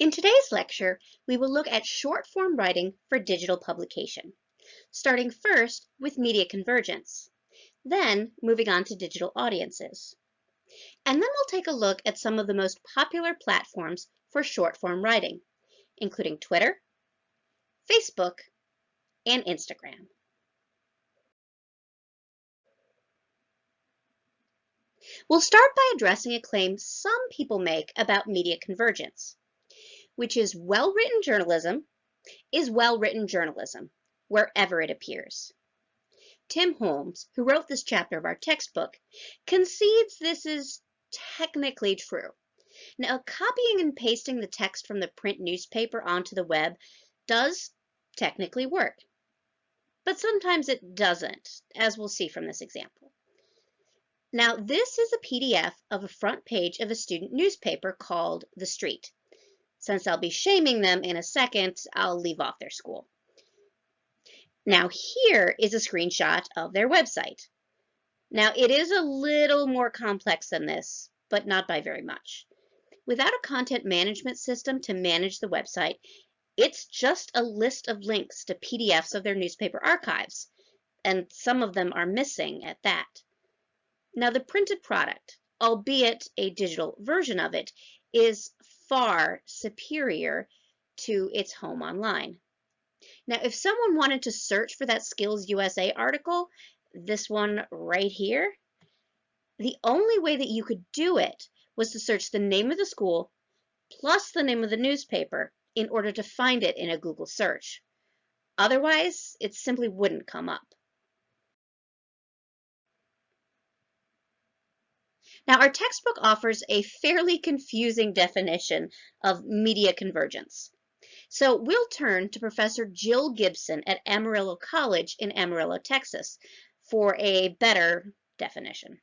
In today's lecture, we will look at short-form writing for digital publication, starting first with media convergence, then moving on to digital audiences. And then we'll take a look at some of the most popular platforms for short-form writing, including Twitter, Facebook, and Instagram. We'll start by addressing a claim some people make about media convergence, which is well-written journalism is well-written journalism, wherever it appears. Tim Holmes, who wrote this chapter of our textbook, concedes this is technically true. Now, copying and pasting the text from the print newspaper onto the web does technically work, but sometimes it doesn't, as we'll see from this example. Now, this is a PDF of a front page of a student newspaper called The Street. Since I'll be shaming them in a second, I'll leave off their school. Now, here is a screenshot of their website. Now, it is a little more complex than this, but not by very much. Without a content management system to manage the website, it's just a list of links to PDFs of their newspaper archives, and some of them are missing at that. Now, the printed product, albeit a digital version of it, is far superior to its home online. Now, if someone wanted to search for that Skills USA article, this one right here, the only way that you could do it was to search the name of the school plus the name of the newspaper in order to find it in a Google search. Otherwise, it simply wouldn't come up. Now, our textbook offers a fairly confusing definition of media convergence. So we'll turn to Professor Jill Gibson at Amarillo College in Amarillo, Texas, for a better definition.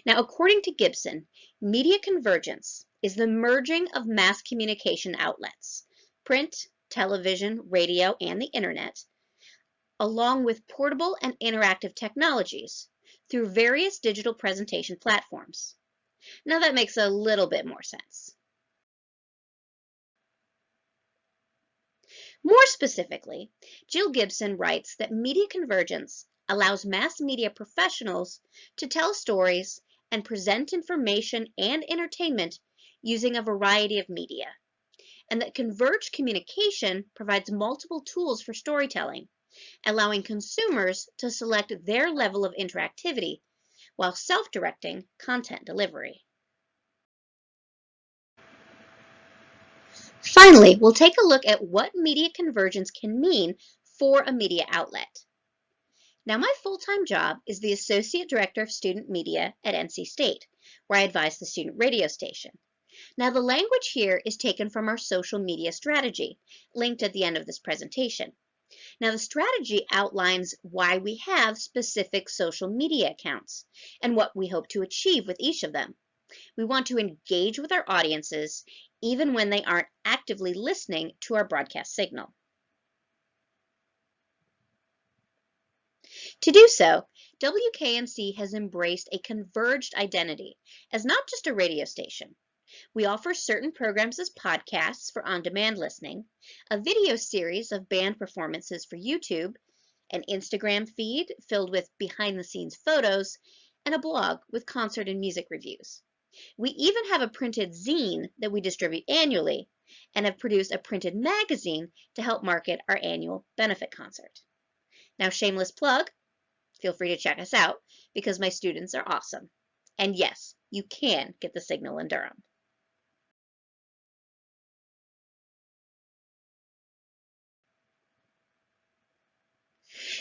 Now, according to Gibson, media convergence is the merging of mass communication outlets, print, television, radio, and the internet, along with portable and interactive technologies through various digital presentation platforms. Now that makes a little bit more sense. More specifically, Jill Gibson writes that media convergence allows mass media professionals to tell stories and present information and entertainment using a variety of media, and that converged communication provides multiple tools for storytelling, allowing consumers to select their level of interactivity while self-directing content delivery. Finally, we'll take a look at what media convergence can mean for a media outlet. Now, my full-time job is the Associate Director of Student Media at NC State, where I advise the student radio station. Now, the language here is taken from our social media strategy, linked at the end of this presentation. Now, the strategy outlines why we have specific social media accounts and what we hope to achieve with each of them. We want to engage with our audiences even when they aren't actively listening to our broadcast signal. To do so, WKNC has embraced a converged identity as not just a radio station. We offer certain programs as podcasts for on-demand listening, a video series of band performances for YouTube, an Instagram feed filled with behind-the-scenes photos, and a blog with concert and music reviews. We even have a printed zine that we distribute annually and have produced a printed magazine to help market our annual benefit concert. Now, shameless plug, feel free to check us out because my students are awesome. And yes, you can get the signal in Durham.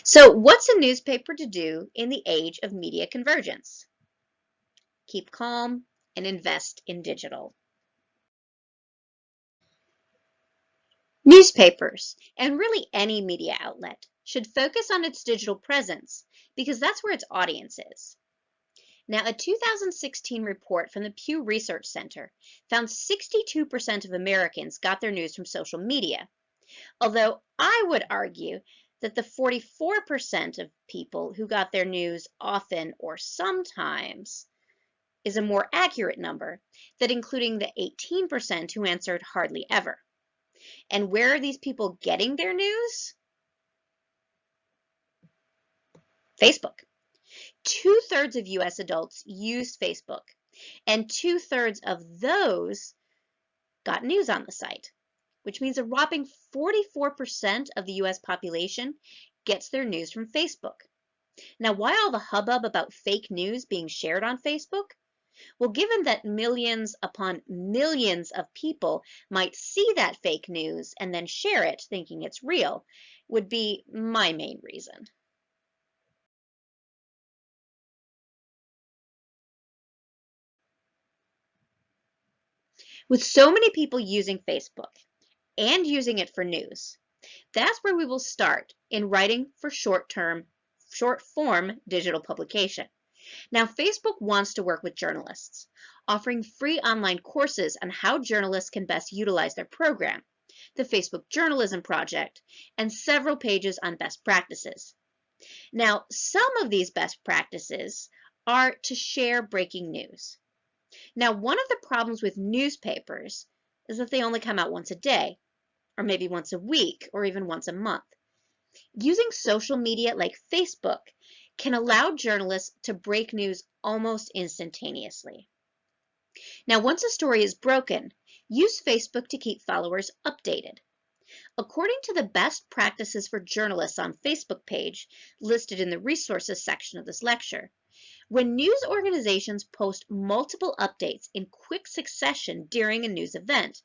So what's a newspaper to do in the age of media convergence? Keep calm and invest in digital. Newspapers, and really any media outlet, should focus on its digital presence because that's where its audience is. Now, a 2016 report from the Pew Research Center found 62% of Americans got their news from social media, although I would argue that the 44% of people who got their news often or sometimes is a more accurate number than including the 18% who answered hardly ever. And where are these people getting their news? Facebook. 2/3 of US adults use Facebook, and 2/3 of those got news on the site, which means a whopping 44% of the US population gets their news from Facebook. Now, why all the hubbub about fake news being shared on Facebook? Well, given that millions upon millions of people might see that fake news and then share it thinking it's real, would be my main reason. With so many people using Facebook and using it for news, that's where we will start in writing for short form digital publication. Now, Facebook wants to work with journalists, offering free online courses on how journalists can best utilize their program, the Facebook Journalism Project, and several pages on best practices. Now, some of these best practices are to share breaking news. Now, one of the problems with newspapers is that they only come out once a day, or maybe once a week, or even once a month. Using social media like Facebook can allow journalists to break news almost instantaneously. Now, once a story is broken, use Facebook to keep followers updated. According to the Best Practices for Journalists on Facebook page listed in the resources section of this lecture, when news organizations post multiple updates in quick succession during a news event,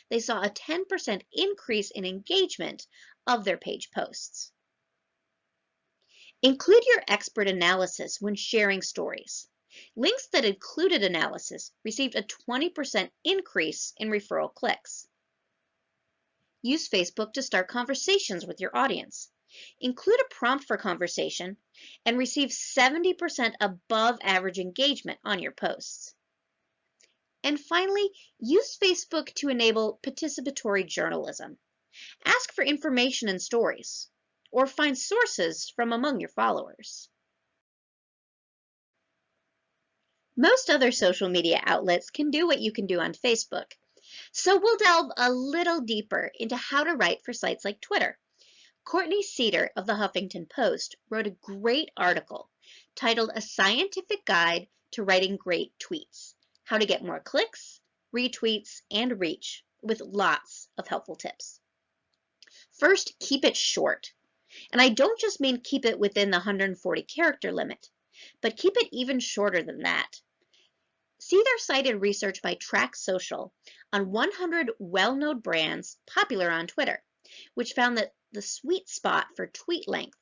they saw a 10% increase in engagement of their page posts. Include your expert analysis when sharing stories. Links that included analysis received a 20% increase in referral clicks. Use Facebook to start conversations with your audience. Include a prompt for conversation and receive 70% above average engagement on your posts. And finally, use Facebook to enable participatory journalism. Ask for information and stories, or find sources from among your followers. Most other social media outlets can do what you can do on Facebook, so we'll delve a little deeper into how to write for sites like Twitter. Courtney Cedar of the Huffington Post wrote a great article titled A Scientific Guide to Writing Great Tweets: How to Get More Clicks, Retweets, and Reach, with lots of helpful tips. First, keep it short. And I don't just mean keep it within the 140 character limit, but keep it even shorter than that. Cedar cited research by Track Social on 100 well-known brands popular on Twitter, which found that the sweet spot for tweet length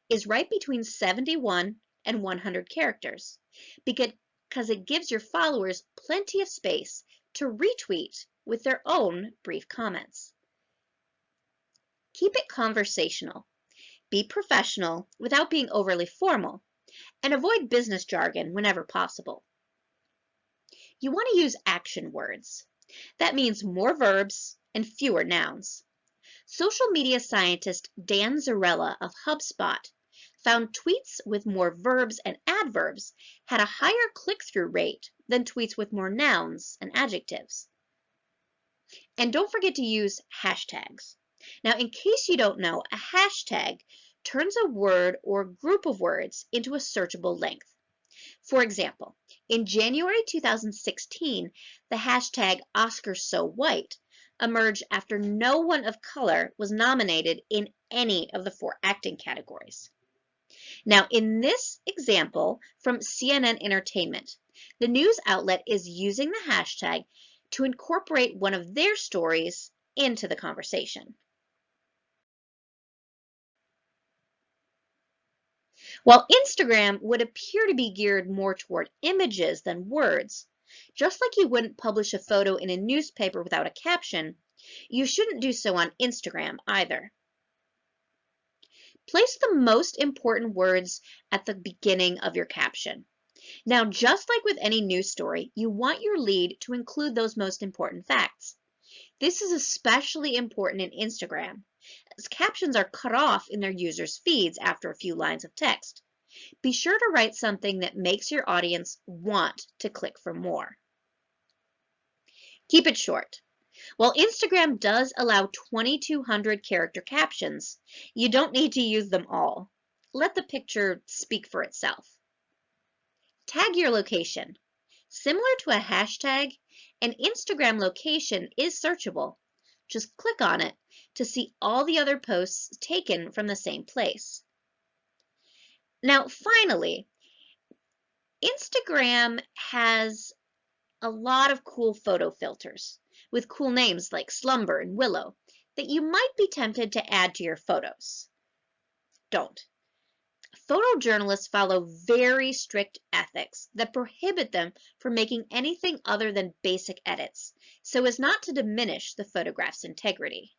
is right between 71 and 100 characters, because it gives your followers plenty of space to retweet with their own brief comments. Keep it conversational. Be professional without being overly formal, and avoid business jargon whenever possible. You want to use action words. That means more verbs and fewer nouns. Social media scientist Dan Zarella of HubSpot found tweets with more verbs and adverbs had a higher click-through rate than tweets with more nouns and adjectives. And don't forget to use hashtags. Now, in case you don't know, a hashtag turns a word or group of words into a searchable length. For example, in January 2016, the hashtag #OscarsSoWhite emerged after no one of color was nominated in any of the 4 acting categories. Now, in this example from CNN Entertainment, the news outlet is using the hashtag to incorporate one of their stories into the conversation. While Instagram would appear to be geared more toward images than words, just like you wouldn't publish a photo in a newspaper without a caption, you shouldn't do so on Instagram either. Place the most important words at the beginning of your caption. Now, just like with any news story, you want your lead to include those most important facts. This is especially important in Instagram, as captions are cut off in their users' feeds after a few lines of text. Be sure to write something that makes your audience want to click for more. Keep it short. While Instagram does allow 2,200 character captions, you don't need to use them all. Let the picture speak for itself. Tag your location. Similar to a hashtag, an Instagram location is searchable. Just click on it to see all the other posts taken from the same place. Now, finally, Instagram has a lot of cool photo filters with cool names like Slumber and Willow that you might be tempted to add to your photos. Don't. Photojournalists follow very strict ethics that prohibit them from making anything other than basic edits so as not to diminish the photograph's integrity.